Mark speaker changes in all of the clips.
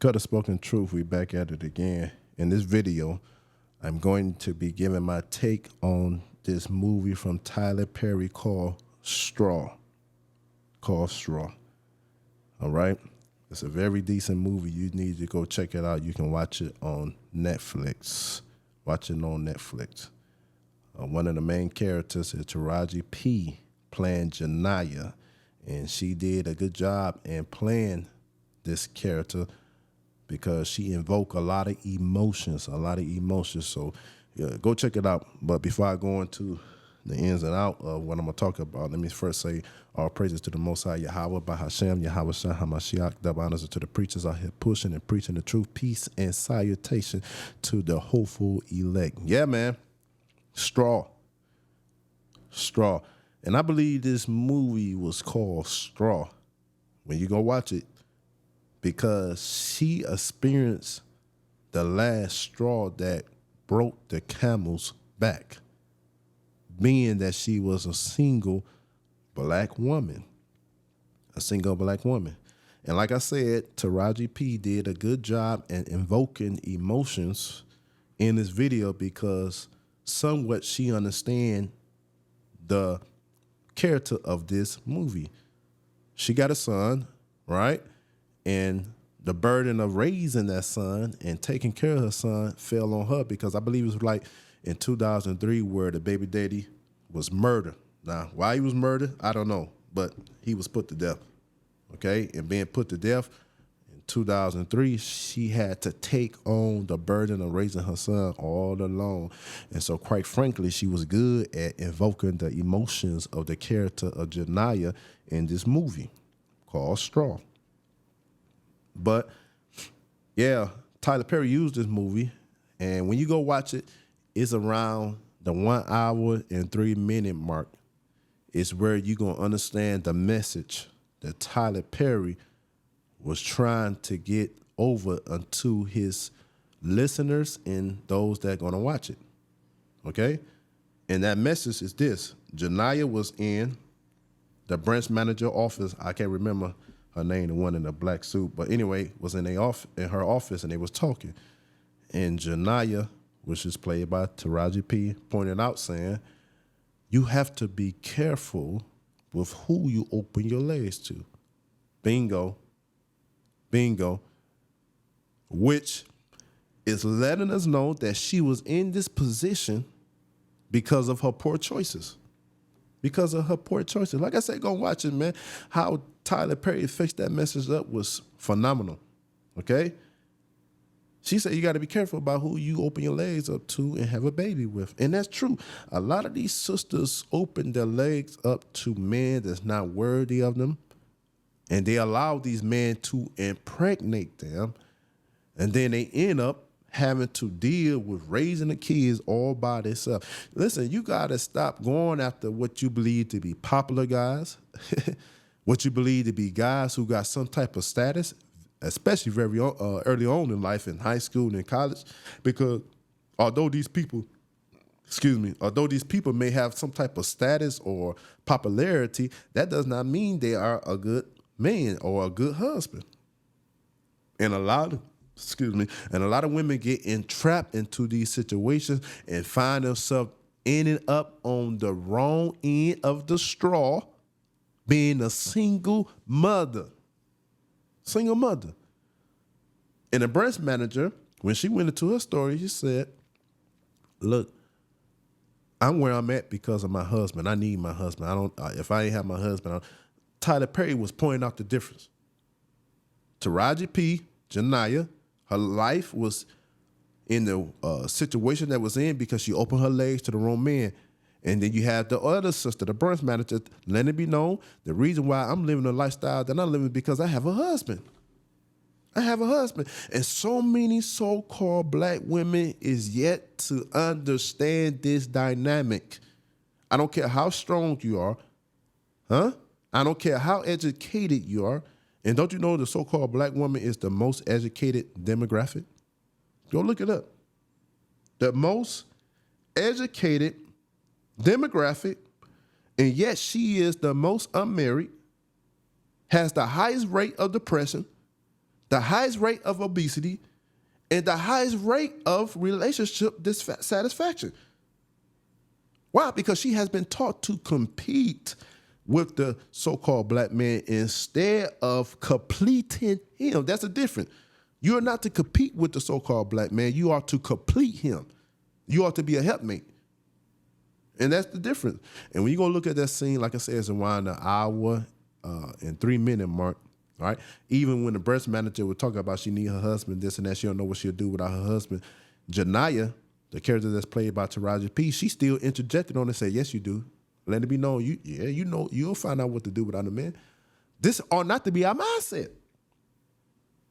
Speaker 1: Kuttah Spoken Truth, we back at it again. In this video, I'm going to be giving my take on this movie from Tyler Perry called Straw. All right? It's a very decent movie. You need to go check it out. You can watch it on Netflix. One of the main characters is Taraji P. playing Janiyah, and she did a good job in playing this character because she invoked a lot of emotions. So yeah, go check it out. But before I go into the ins and out of what I'm going to talk about, let me first say all praises to the Most High Yahweh, Bahashem, Yahweh Shah, HaMashiach, double honors to the preachers out here pushing and preaching the truth, peace, and salutation to the hopeful elect. Yeah, man. Straw. And I believe this movie was called Straw when you go watch it because she experienced the last straw that broke the camel's back, being that she was a single black woman. And like I said, Taraji P did a good job in invoking emotions in this video because somewhat she understand the character of this movie. She got a son, right? And the burden of raising that son and taking care of her son fell on her because I believe it was like in 2003 where the baby daddy was murdered. Now, why he was murdered, I don't know, but he was put to death, okay? And being put to death in 2003, she had to take on the burden of raising her son all alone. And so, quite frankly, she was good at invoking the emotions of the character of Janiyah in this movie called Straw. But, yeah, Tyler Perry used this movie, and when you go watch it, it's around the 1 hour and 3 minute mark. It's where you're going to understand the message that Tyler Perry was trying to get over unto his listeners and those that are going to watch it, okay? And that message is this. Janiyah was in the branch manager office. I can't remember her name, the one in the black suit. But anyway, was in her office, and they was talking. And Janiyah, which is played by Taraji P., pointed out saying, you have to be careful with who you open your legs to. Bingo. Which is letting us know that she was in this position because of her poor choices. Like I said, go watch it, man. How Tyler Perry fixed that message up was phenomenal, okay? She said you got to be careful about who you open your legs up to and have a baby with. And that's true. A lot of these sisters open their legs up to men that's not worthy of them, and they allow these men to impregnate them, and then they end up having to deal with raising the kids all by themselves. Listen, you got to stop going after what you believe to be popular guys, what you believe to be guys who got some type of status, especially very early on in life, in high school and in college, because although these people may have some type of status or popularity, that does not mean they are a good man or a good husband. And a lot of women get entrapped into these situations and find themselves ending up on the wrong end of the straw, being a single mother. And the branch manager, when she went into her story, she said, look, I'm where I'm at because of my husband. I need my husband. If I ain't have my husband, Tyler Perry was pointing out the difference. Taraji P., Janiyah, her life was in the situation that was in because she opened her legs to the wrong man. And then you have the other sister, the branch manager, letting it be known the reason why I'm living the lifestyle that I'm living is because I have a husband. And so many so-called black women is yet to understand this dynamic. I don't care how strong you are, I don't care how educated you are. And don't you know the so-called black woman is the most educated demographic? Go look it up. The most educated demographic, and yet she is the most unmarried, has the highest rate of depression, the highest rate of obesity, and the highest rate of relationship dissatisfaction. Why? Because she has been taught to compete with the so-called black man instead of completing him. That's the difference. You are not to compete with the so-called black man. You are to complete him. You are to be a helpmate. And that's the difference. And when you're going to look at that scene, like I said, it's around an hour and 3 minute mark. All right. Even when the breast manager would talk about she need her husband, this and that, she don't know what she'll do without her husband. Janiyah, the character that's played by Taraji P, she still interjected on and said, yes, you do. Let it be known. You know, you'll find out what to do without a man. This ought not to be our mindset.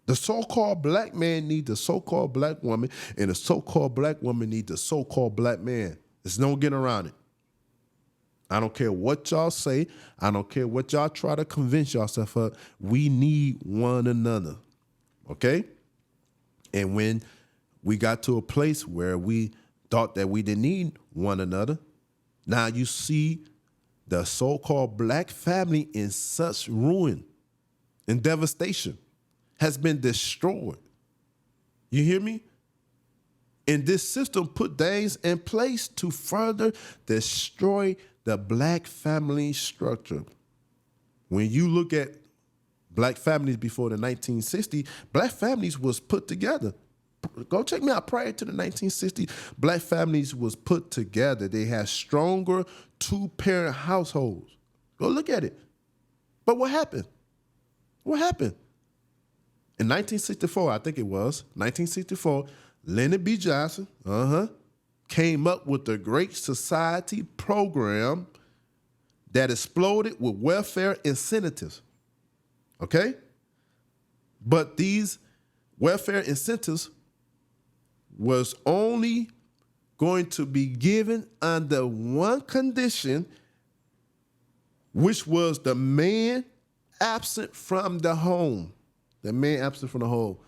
Speaker 1: The so-called black man needs the so-called black woman, and the so-called black woman needs the so-called black man. There's no getting around it. I don't care what y'all say. I don't care what y'all try to convince yourself of. We need one another, okay? And when we got to a place where we thought that we didn't need one another, now you see the so-called black family in such ruin and devastation, has been destroyed. You hear me? And this system put things in place to further destroy the black family structure. When you look at black families before the 1960s, black families was put together. Go check me out. Prior to the 1960s, black families was put together. They had stronger two-parent households. Go look at it. But what happened? What happened? In 1964, I think it was, 1964, Lyndon B. Johnson, came up with the Great Society program that exploded with welfare incentives, okay? But these welfare incentives was only going to be given under one condition, which was the man absent from the home. The man absent from the home.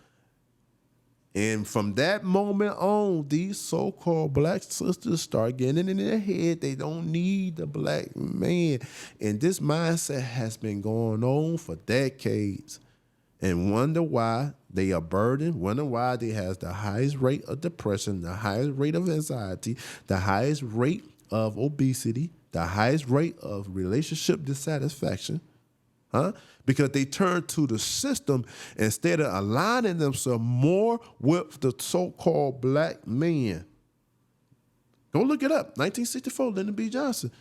Speaker 1: And from that moment on, these so-called black sisters start getting in their head. They don't need the black man. And this mindset has been going on for decades. And wonder why they are burdened, wonder why they have the highest rate of depression, the highest rate of anxiety, the highest rate of obesity, the highest rate of relationship dissatisfaction. Because they turn to the system instead of aligning themselves more with the so-called black man. Go look it up. 1964, Lyndon B. Johnson.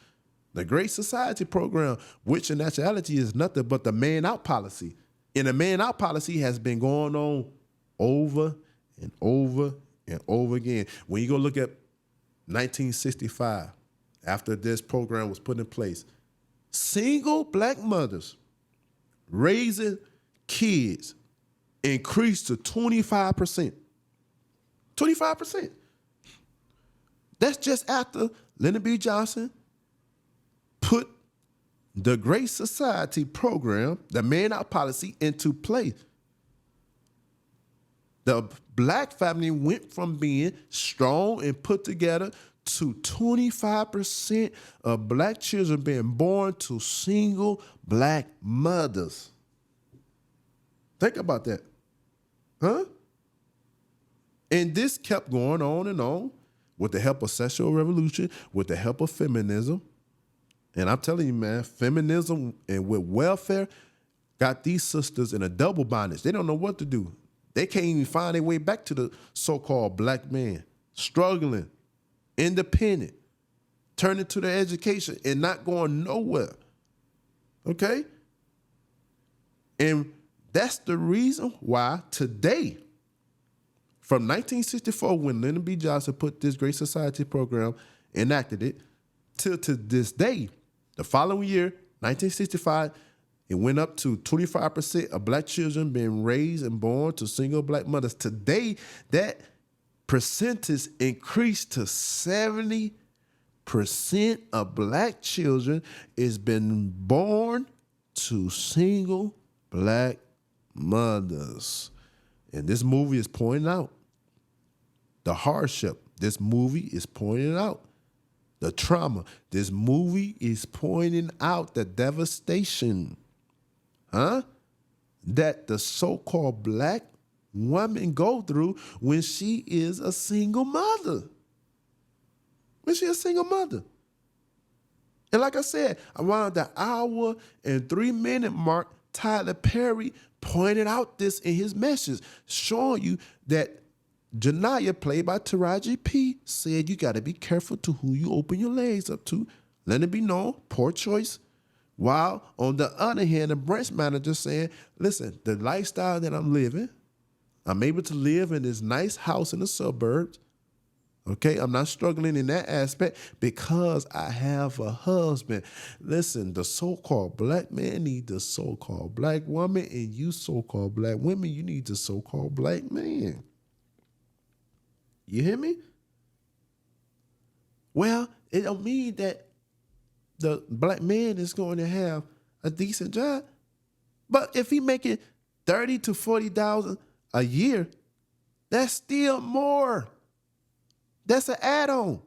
Speaker 1: The Great Society program, which in actuality is nothing but the man out policy. And the man out policy has been going on over and over and over again. When you go look at 1965, after this program was put in place, single black mothers raising kids increased to 25%. 25%. That's just after Lyndon B. Johnson put the Great Society program, the man out policy, into place. The black family went from being strong and put together to 25% of black children being born to single black mothers. Think about that. And this kept going on and on with the help of sexual revolution, with the help of feminism. And I'm telling you, man, feminism and with welfare got these sisters in a double bondage. They don't know what to do. They can't even find their way back to the so-called black man, struggling, independent, turning to their education and not going nowhere. Okay? And that's the reason why today, from 1964, when Lyndon B. Johnson put this Great Society program, enacted it, till to this day, the following year, 1965, it went up to 25% of black children being raised and born to single black mothers. Today, that percentage increased to 70% of black children is been born to single black mothers. And this movie is pointing out the hardship. This movie is pointing out the trauma. This movie is pointing out the devastation. that the so-called black woman go through when she is a single mother. When she's a single mother. And like I said, around the hour and 3-minute mark, Tyler Perry pointed out this in his message, showing you that Janiyah, played by Taraji P, said you got to be careful to who you open your legs up to. Let it be known, poor choice. While on the other hand, the branch manager saying, listen, the lifestyle that I'm living, I'm able to live in this nice house in the suburbs. Okay, I'm not struggling in that aspect because I have a husband. Listen, the so-called black man need the so-called black woman, and you so-called black women, you need the so-called black man. You hear me? Well, it don't mean that the black man is going to have a decent job. But if he making $30,000 to $40,000 a year, that's still more. That's an add-on,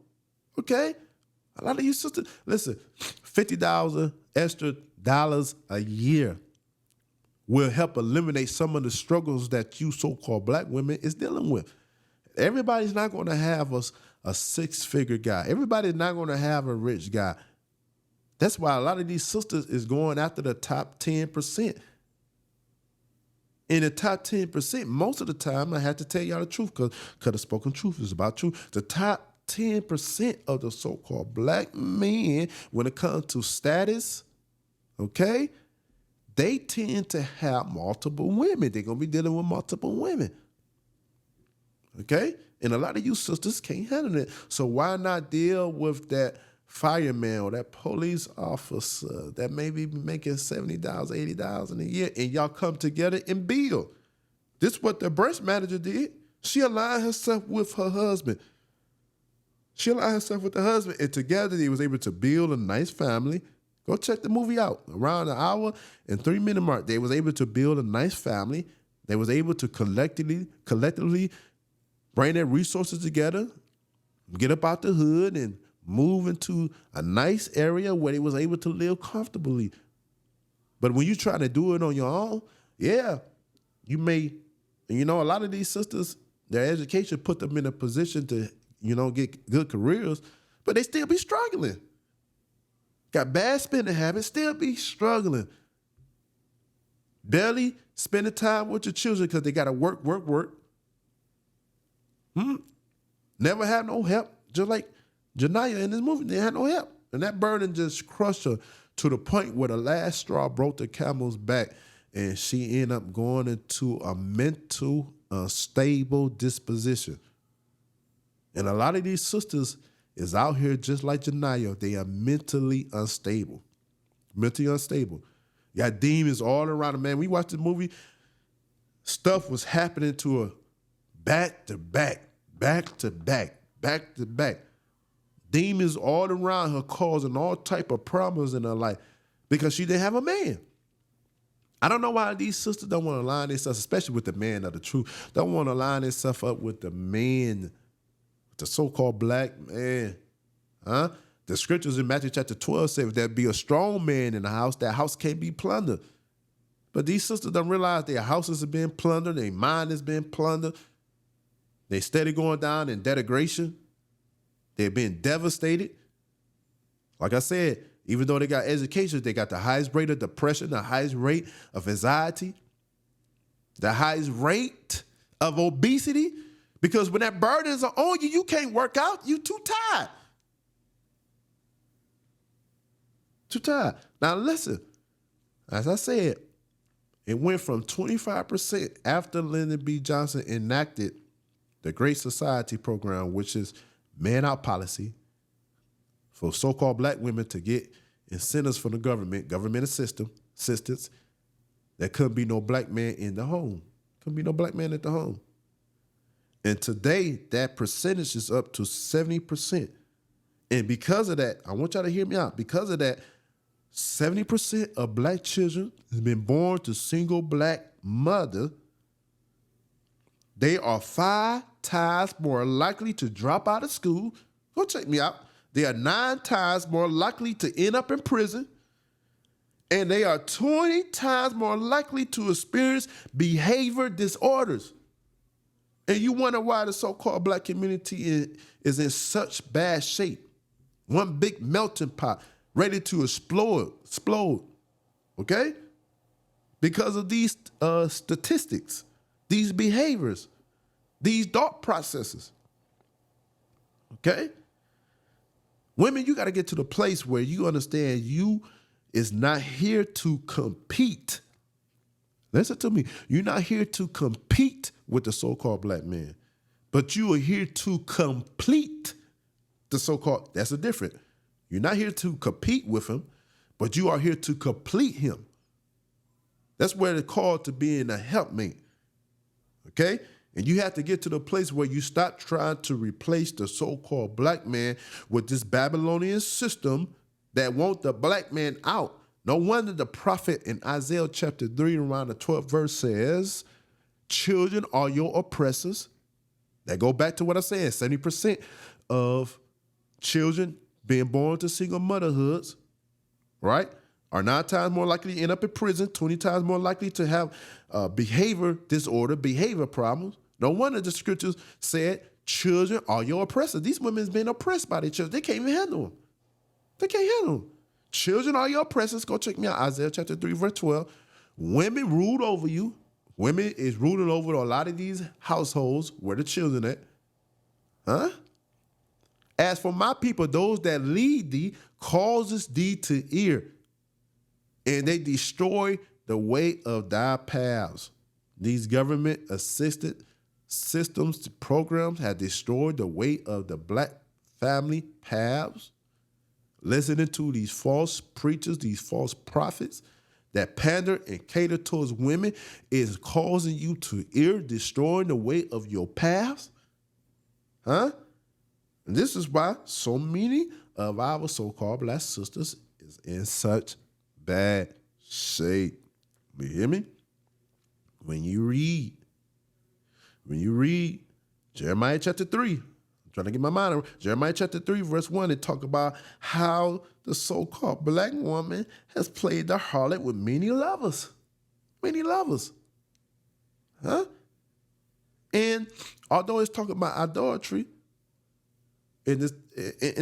Speaker 1: okay? A lot of you sisters, listen, $50,000 extra dollars a year will help eliminate some of the struggles that you so-called black women is dealing with. Everybody's not going to have a six-figure guy. Everybody's not going to have a rich guy. That's why a lot of these sisters is going after the top 10%. In the top 10%, most of the time, I have to tell y'all the truth because Kuttah Spoken Truth is about truth. The top 10% of the so-called black men, when it comes to status, okay, they tend to have multiple women. They're going to be dealing with multiple women. Okay? And a lot of you sisters can't handle it. So why not deal with that fireman or that police officer that may be making $70,000, $80,000 a year, and y'all come together and build? This is what the branch manager did. She aligned herself with her husband. And together they was able to build a nice family. Go check the movie out. Around an hour and 3-minute mark, they was able to build a nice family. They was able to collectively bring their resources together, get up out the hood, and move into a nice area where they was able to live comfortably. But when you try to do it on your own, yeah, you may, a lot of these sisters, their education put them in a position to, get good careers, but they still be struggling. Got bad spending habits, still be struggling. Barely spending time with your children because they got to work. Never had no help, just like Janiyah in this movie, they had no help. And that burden just crushed her to the point where the last straw broke the camel's back, and she ended up going into a mental unstable disposition. And a lot of these sisters is out here just like Janiyah. They are mentally unstable. Mentally unstable. You got demons all around them. Man, we watched the movie, stuff was happening to her back to back. Demons all around her causing all type of problems in her life because she didn't have a man. I don't know why these sisters don't want to align themselves, especially with the man of the truth, don't want to align themselves up with the man, the so-called black man. The scriptures in Matthew chapter 12 say if there be a strong man in the house, that house can't be plundered. But these sisters don't realize their houses are being plundered, their mind is being plundered. They steady going down in degradation. They're being devastated. Like I said, even though they got education, they got the highest rate of depression, the highest rate of anxiety, the highest rate of obesity. Because when that burdens are on you, you can't work out. You too tired. Too tired. Now listen, as I said, it went from 25% after Lyndon B. Johnson enacted the Great Society program, which is man-out policy for so-called black women to get incentives from the government assistance. There couldn't be no black man in the home. Couldn't be no black man at the home. And today, that percentage is up to 70%. And because of that, I want y'all to hear me out. Because of that, 70% of black children have been born to single black mother. They are 5 times more likely to drop out of school. Go check me out. They are 9 times more likely to end up in prison. And they are 20 times more likely to experience behavior disorders. And you wonder why the so-called black community is in such bad shape. One big melting pot, ready to explode, okay? Because of these statistics, these behaviors, these thought processes, okay? Women, you got to get to the place where you understand you is not here to compete. Listen to me. You're not here to compete with the so-called black man, but you are here to complete the so-called, that's a different. You're not here to compete with him, but you are here to complete him. That's where they're called to being a helpmate, okay? And you have to get to the place where you stop trying to replace the so-called black man with this Babylonian system that want the black man out. No wonder the prophet in Isaiah chapter 3 around the 12th verse says, children are your oppressors. That go back to what I said, 70% of children being born to single motherhoods, right, are 9 times more likely to end up in prison, 20 times more likely to have behavior disorder, behavior problems. No wonder the scriptures said, children are your oppressors. These women's been oppressed by their children. They can't even handle them. They can't handle them. Children are your oppressors. Go check me out, Isaiah chapter 3, verse 12. Women ruled over you. Women is ruling over a lot of these households where the children at. Huh? As for my people, those that lead thee, causes thee to err, and they destroy the way of thy paths. These government-assisted systems, programs have destroyed the way of the black family paths. Listening to these false preachers, these false prophets that pander and cater towards women is causing you to err, destroying the way of your paths. Huh? And this is why so many of our so-called black sisters is in such bad shape. You hear me? When you read Jeremiah chapter 3, I'm trying to get my mind around, Jeremiah chapter 3, verse 1, it talk about how the so-called black woman has played the harlot with many lovers. Many lovers. Huh? And although it's talking about idolatry, and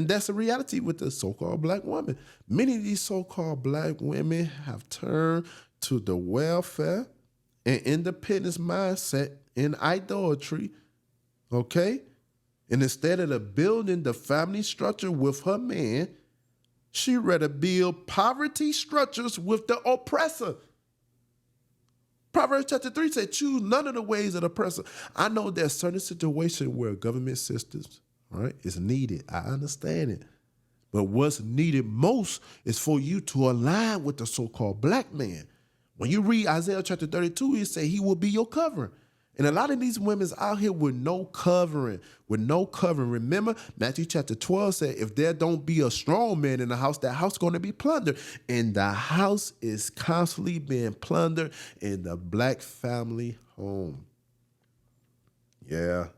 Speaker 1: that's a reality with the so-called black woman. Many of these so-called black women have turned to the welfare and independence mindset in idolatry, okay? And instead of building the family structure with her man, she rather build poverty structures with the oppressor. Proverbs chapter 3 said, choose none of the ways of the oppressor. I know there's certain situations where government systems, right, is needed. I understand it. But what's needed most is for you to align with the so-called black man. When you read Isaiah chapter 32, it says he will be your covering. And a lot of these women's out here with no covering, Remember, Matthew chapter 12 said, if there don't be a strong man in the house, that house is going to be plundered. And the house is constantly being plundered in the black family home. Yeah.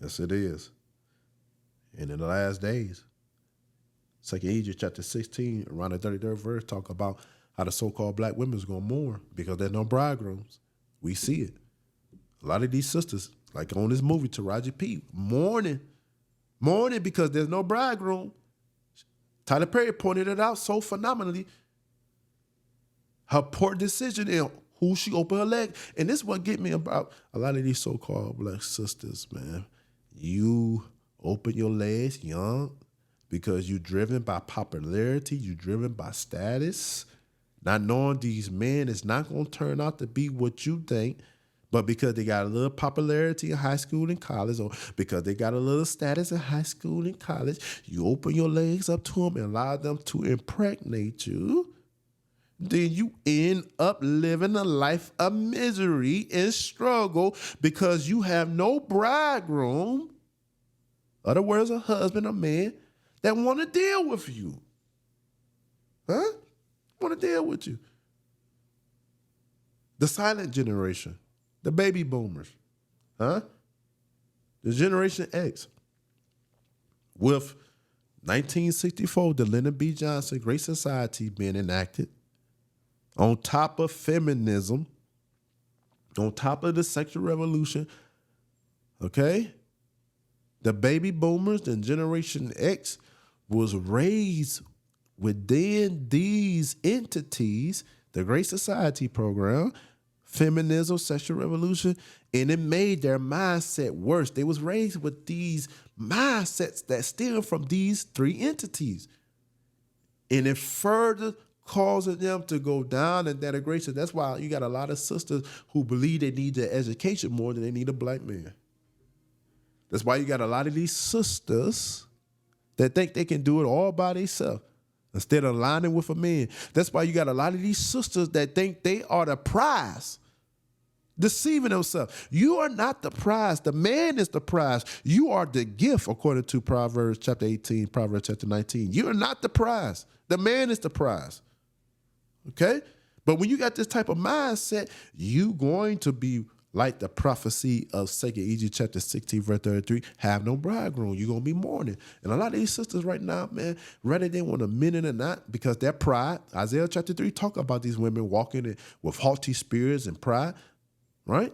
Speaker 1: Yes, it is. And in the last days, 2 Egypt chapter 16, around the 33rd verse, talk about how the so-called black women is going to mourn because there's no bridegrooms. We see it. A lot of these sisters, like on this movie, Taraji P, mourning because there's no bridegroom. Tyler Perry pointed it out so phenomenally. Her poor decision in who she opened her leg. And this is what get me about a lot of these so-called black sisters, man. You open your legs young because you're driven by popularity, you're driven by status, not knowing these men is not going to turn out to be what you think, but because they got a little popularity in high school and college, or because they got a little status in high school and college, you open your legs up to them and allow them to impregnate you. Then you end up living a life of misery and struggle because you have no bridegroom, other words, a husband, a man, that want to deal with you. Huh? Want to deal with you. The silent generation, the baby boomers, huh? The Generation X, with 1964, the Lyndon B. Johnson Great Society being enacted. On top of feminism, on top of the sexual revolution, okay? The baby boomers and Generation X was raised within these entities, the Great Society program, feminism, sexual revolution, and it made their mindset worse. They was raised with these mindsets that stem from these three entities. And it further causes them to go down in denigration. That's why you got a lot of sisters who believe they need their education more than they need a black man. That's why you got a lot of these sisters that think they can do it all by themselves instead of aligning with a man. That's why you got a lot of these sisters that think they are the prize, deceiving themselves. You are not the prize. The man is the prize. You are the gift, according to Proverbs chapter 18, Proverbs chapter 19. You are not the prize. The man is the prize. Okay? But when you got this type of mindset, you going to be like the prophecy of 2 Ezra chapter 16, verse 33, have no bridegroom. You're going to be mourning. And a lot of these sisters right now, man, whether they want a minute or not, because their pride, Isaiah chapter 3 talk about these women walking with haughty spirits and pride, right?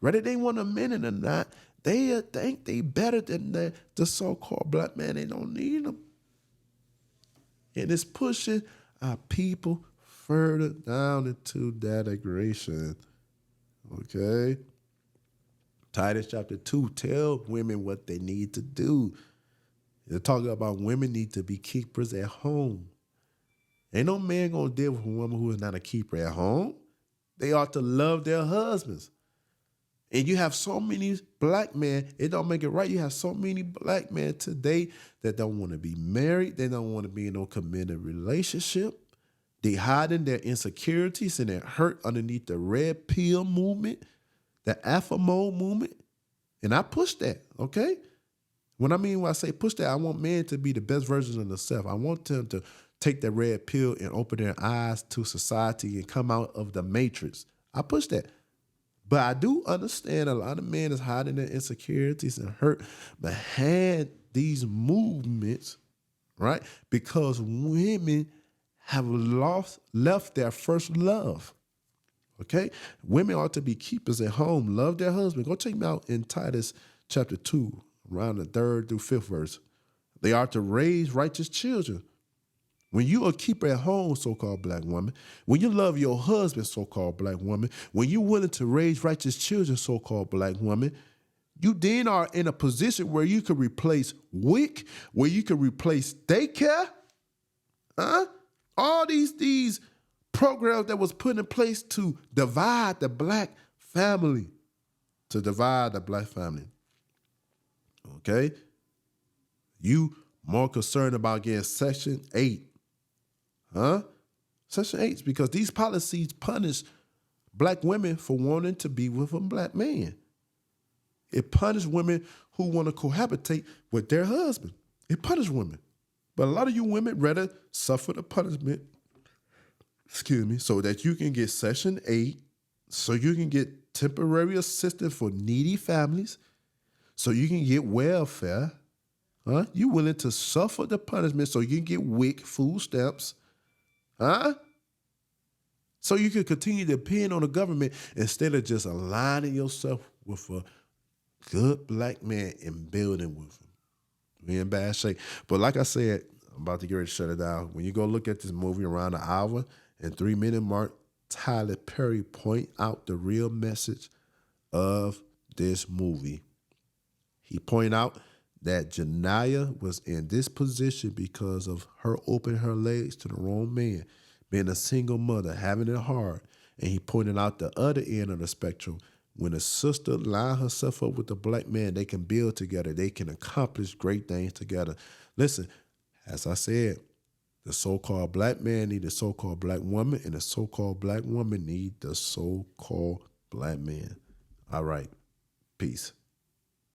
Speaker 1: Whether they want a minute or not, they think they better than the so-called black man. They don't need them. And it's pushing our people further down into denigration. Okay? Titus chapter 2, tell women what they need to do. They're talking about women need to be keepers at home. Ain't no man gonna deal with a woman who is not a keeper at home. They ought to love their husbands. And you have so many black men, it don't make it right. You have so many black men today that don't want to be married. They don't want to be in no committed relationship. They hiding their insecurities and their hurt underneath the red pill movement, the alpha mode movement. And I push that, okay? When I say push that, I want men to be the best version of themselves. I want them to take the red pill and open their eyes to society and come out of the matrix. I push that. But I do understand a lot of men is hiding their insecurities and hurt behind these movements, right? Because women have left their first love. Okay? Women ought to be keepers at home, love their husband. Go check me out in Titus chapter 2, around the 3rd through 5th verse. They are to raise righteous children. When you a keeper at home, so-called black woman, when you love your husband, so-called black woman, when you're willing to raise righteous children, so-called black woman, you then are in a position where you can replace WIC, where you can replace daycare, all these programs that was put in place to divide the black family, okay? You more concerned about getting Section 8, Section 8 is because these policies punish black women for wanting to be with a black man. It punishes women who want to cohabitate with their husband. It punishes women. But a lot of you women rather suffer the punishment, so that you can get Section 8, so you can get temporary assistance for needy families, so you can get welfare. You willing to suffer the punishment so you can get WIC, food stamps, so you can continue to depend on the government instead of just aligning yourself with a good black man and building with him. We in bad shape. But like I said, I'm about to get ready to shut it down. When you go look at this movie around an hour and 3-minute mark, Tyler Perry point out the real message of this movie. He point out that Janiyah was in this position because of her opening her legs to the wrong man, being a single mother, having it hard. And he pointed out the other end of the spectrum. When a sister line herself up with a black man, they can build together. They can accomplish great things together. Listen, as I said, the so-called black man need the so-called black woman, and the so-called black woman need the so-called black man. All right. Peace.